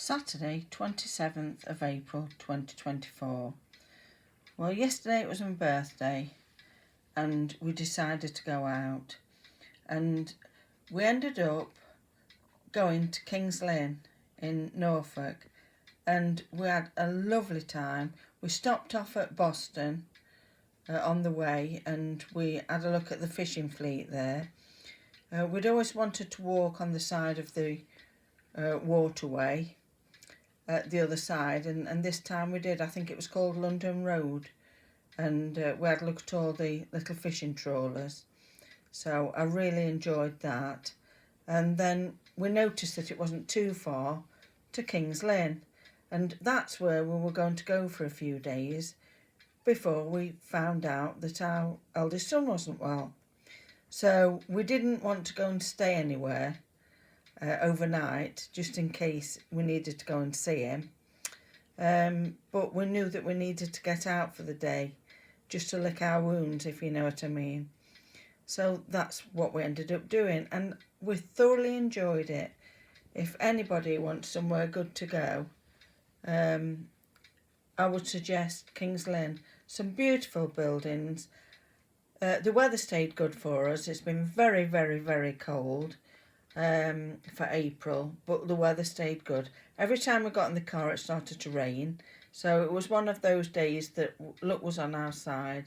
Saturday, 27th of April 2024. Well, yesterday it was my birthday and we decided to go out, and we ended up going to Kings Lynn in Norfolk, and we had a lovely time. We stopped off at Boston on the way and we had a look at the fishing fleet there. We'd always wanted to walk on the side of the waterway at the other side, and this time we did. I think it was called London Road, and we had a look at all the little fishing trawlers, so I really enjoyed that. And then we noticed that it wasn't too far to Kings Lynn, and that's where we were going to go for a few days before we found out that our eldest son wasn't well. So we didn't want to go and stay anywhere overnight, just in case we needed to go and see him. But we knew that we needed to get out for the day, just to lick our wounds, if you know what I mean. So that's what we ended up doing, and we thoroughly enjoyed it. If anybody wants somewhere good to go, I would suggest Kings Lynn. Some beautiful buildings. The weather stayed good for us. It's been very, very, very cold for April, but the weather stayed good. Every time we got in the car it started to rain, so it was one of those days that luck was on our side.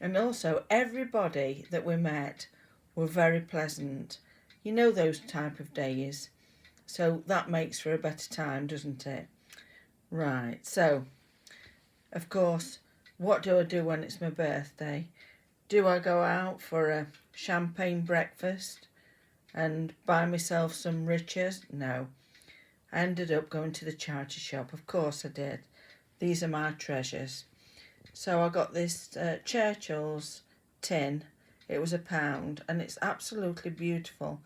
And also everybody that we met were very pleasant. You know, those type of days, so that makes for a better time, doesn't it? Right, so of course, what do I do when it's my birthday? Do I go out for a champagne breakfast and buy myself some riches? No. I ended up going to the charity shop. Of course I did. These are my treasures. So I got this Churchill's tin. It was £1 and it's absolutely beautiful.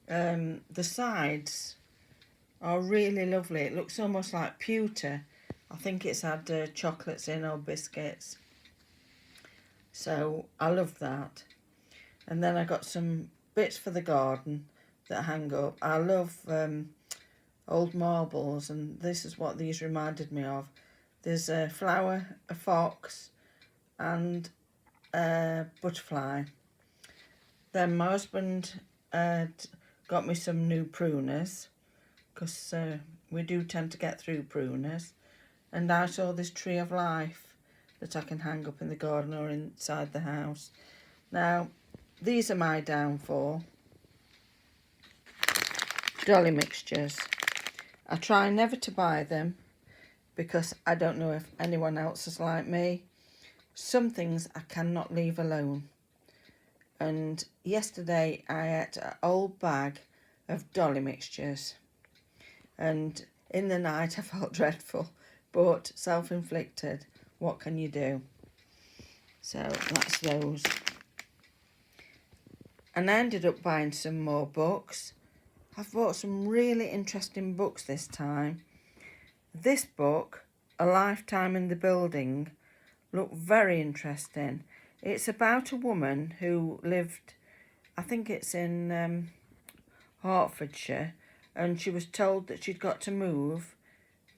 The sides are really lovely. It looks almost like pewter. I think it's had chocolates in or biscuits. So I love that. And then I got some bits for the garden that hang up. I love old marbles, and this is what these reminded me of. There's a flower, a fox and a butterfly. Then my husband had got me some new pruners, because we do tend to get through pruners. And I saw this tree of life that I can hang up in the garden or inside the house. Now, these are my downfall. Dolly mixtures. I try never to buy them because I don't know if anyone else is like me. Some things I cannot leave alone. And yesterday I ate an old bag of Dolly mixtures. And in the night I felt dreadful, but self-inflicted. What can you do? So that's those. And I ended up buying some more books. I've bought some really interesting books this time. This book, A Lifetime in the Building, looked very interesting. It's about a woman who lived, I think it's in Hertfordshire, and she was told that she'd got to move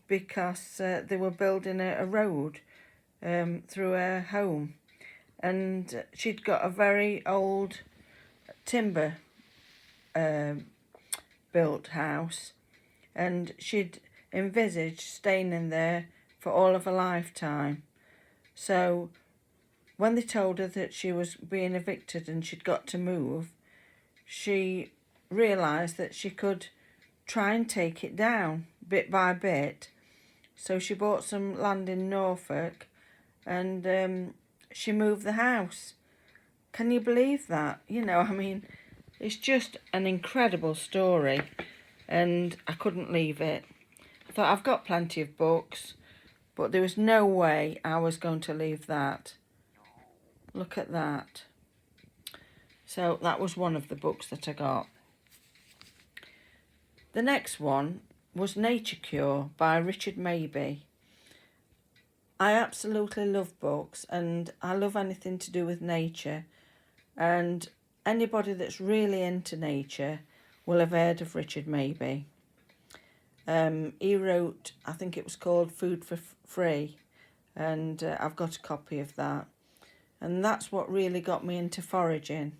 because they were building a road through her home, and she'd got a very old timber built house, and she'd envisaged staying in there for all of her lifetime. So when they told her that she was being evicted and she'd got to move, she realised that she could try and take it down bit by bit. So she bought some land in Norfolk and she moved the house. Can you believe that? You know, I mean, it's just an incredible story, and I couldn't leave it. I thought, I've got plenty of books, but there was no way I was going to leave that. Look at that. So that was one of the books that I got. The next one was Nature Cure by Richard Mabey. I absolutely love books, and I love anything to do with nature, and anybody that's really into nature will have heard of Richard Mabey. He wrote, I think it was called Food for Free, and I've got a copy of that. And that's what really got me into foraging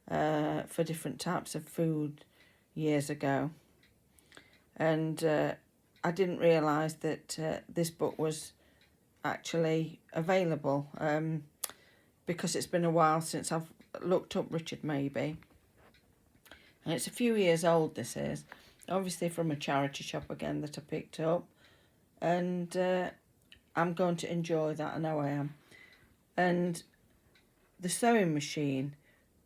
for different types of food years ago. And I didn't realise that this book was actually available because it's been a while since I've looked up Richard Mabey. And it's a few years old, this is. Obviously from a charity shop again that I picked up. And I'm going to enjoy that, I know I am. And The Sewing Machine,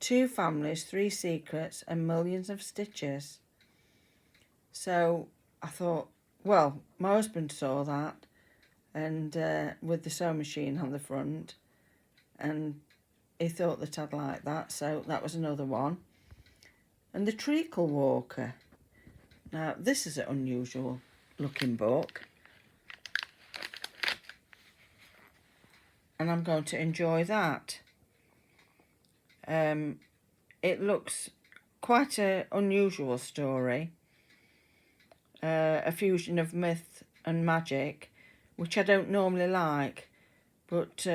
2 families, 3 secrets and millions of stitches. So I thought, well, my husband saw that, and with the sewing machine on the front, and he thought that I'd like that, so that was another one. And The Treacle Walker. Now, this is an unusual looking book, and I'm going to enjoy that. It looks quite an unusual story, a fusion of myth and magic, which I don't normally like, but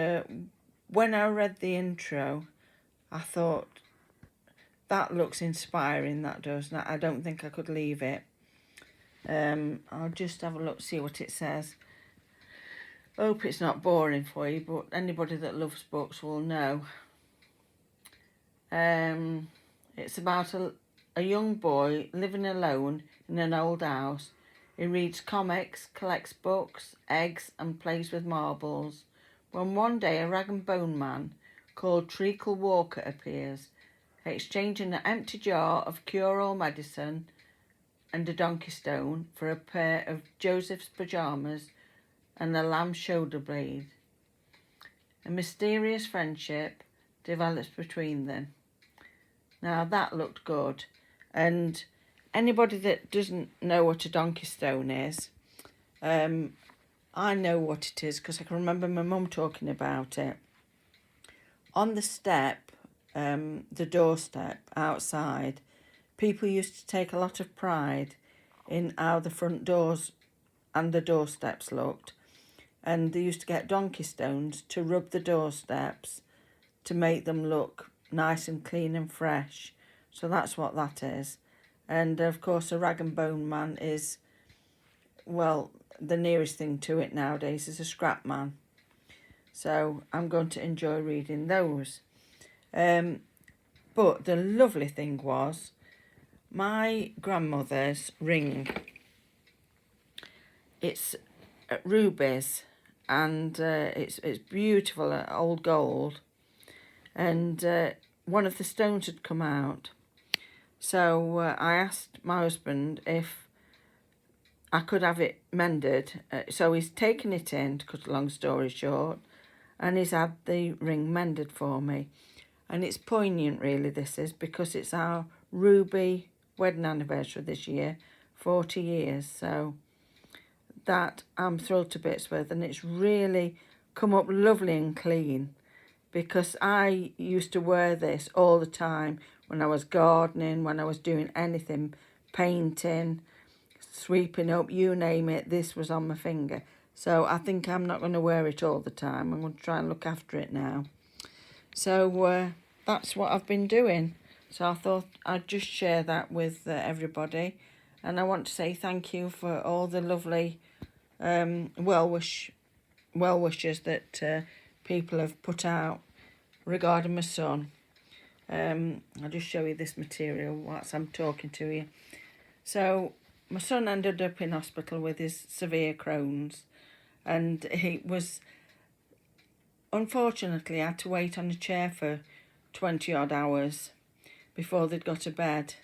when I read the intro, I thought, that looks inspiring, that does. I don't think I could leave it. I'll just have a look, see what it says. Hope it's not boring for you, but anybody that loves books will know. It's about a young boy living alone in an old house. He reads comics, collects books, eggs and plays with marbles, when one day a rag and bone man called Treacle Walker appears, exchanging an empty jar of cure-all medicine and a donkey stone for a pair of Joseph's pyjamas and a lamb shoulder blade. A mysterious friendship develops between them. Now that looked good, and anybody that doesn't know what a donkey stone is, I know what it is because I can remember my mum talking about it. On the step, the doorstep outside, people used to take a lot of pride in how the front doors and the doorsteps looked, and they used to get donkey stones to rub the doorsteps to make them look nice and clean and fresh. So that's what that is. And of course a rag and bone man is, well, the nearest thing to it nowadays is a scrap man. So I'm going to enjoy reading those. But the lovely thing was my grandmother's ring. It's rubies, and it's beautiful, old gold, and one of the stones had come out. So I asked my husband if I could have it mended. So he's taken it in, to cut a long story short, and he's had the ring mended for me. And it's poignant, really, this is, because it's our ruby wedding anniversary this year, 40 years. So that I'm thrilled to bits with, and it's really come up lovely and clean, because I used to wear this all the time when I was gardening, when I was doing anything, painting, sweeping up, you name it, this was on my finger. So I think I'm not going to wear it all the time. I'm going to try and look after it now. So that's what I've been doing. So I thought I'd just share that with everybody. And I want to say thank you for all the lovely well wishes that people have put out regarding my son. I'll just show you this material whilst I'm talking to you. So my son ended up in hospital with his severe Crohn's, and he was, unfortunately, had to wait on a chair for 20 odd hours before they'd got to bed,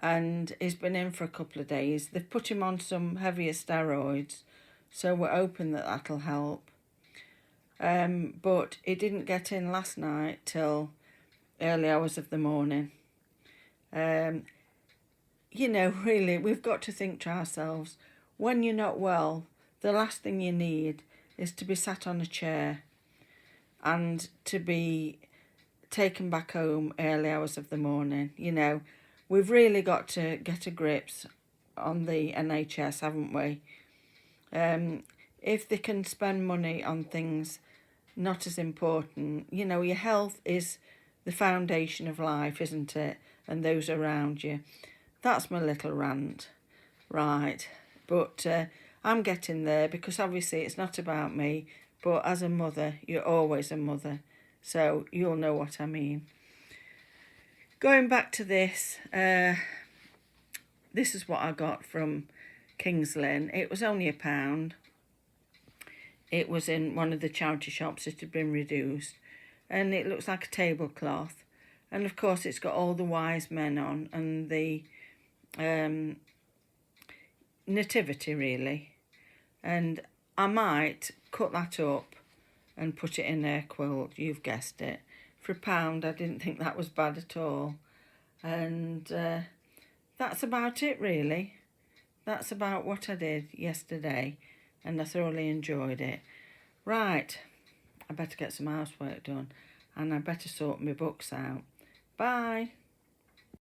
and he's been in for a couple of days. They've put him on some heavier steroids, so we're hoping that that'll help. But he didn't get in last night till early hours of the morning. You know, really, we've got to think to ourselves, when you're not well, the last thing you need is to be sat on a chair and to be taken back home early hours of the morning. You know, we've really got to get a grips on the NHS, haven't we? If they can spend money on things not as important, you know, your health is the foundation of life, isn't it? And those around you. That's my little rant. Right. But I'm getting there, because obviously it's not about me, but as a mother, you're always a mother. So you'll know what I mean. Going back to this, this is what I got from Kings Lynn. It was only £1. It was in one of the charity shops. It had been reduced. And it looks like a tablecloth. And of course it's got all the wise men on and the nativity, really. And I might cut that up and put it in a quilt. You've guessed it. For £1, I didn't think that was bad at all. And that's about it, really. That's about what I did yesterday, and I thoroughly enjoyed it. Right, I better get some housework done, and I better sort my books out. Bye.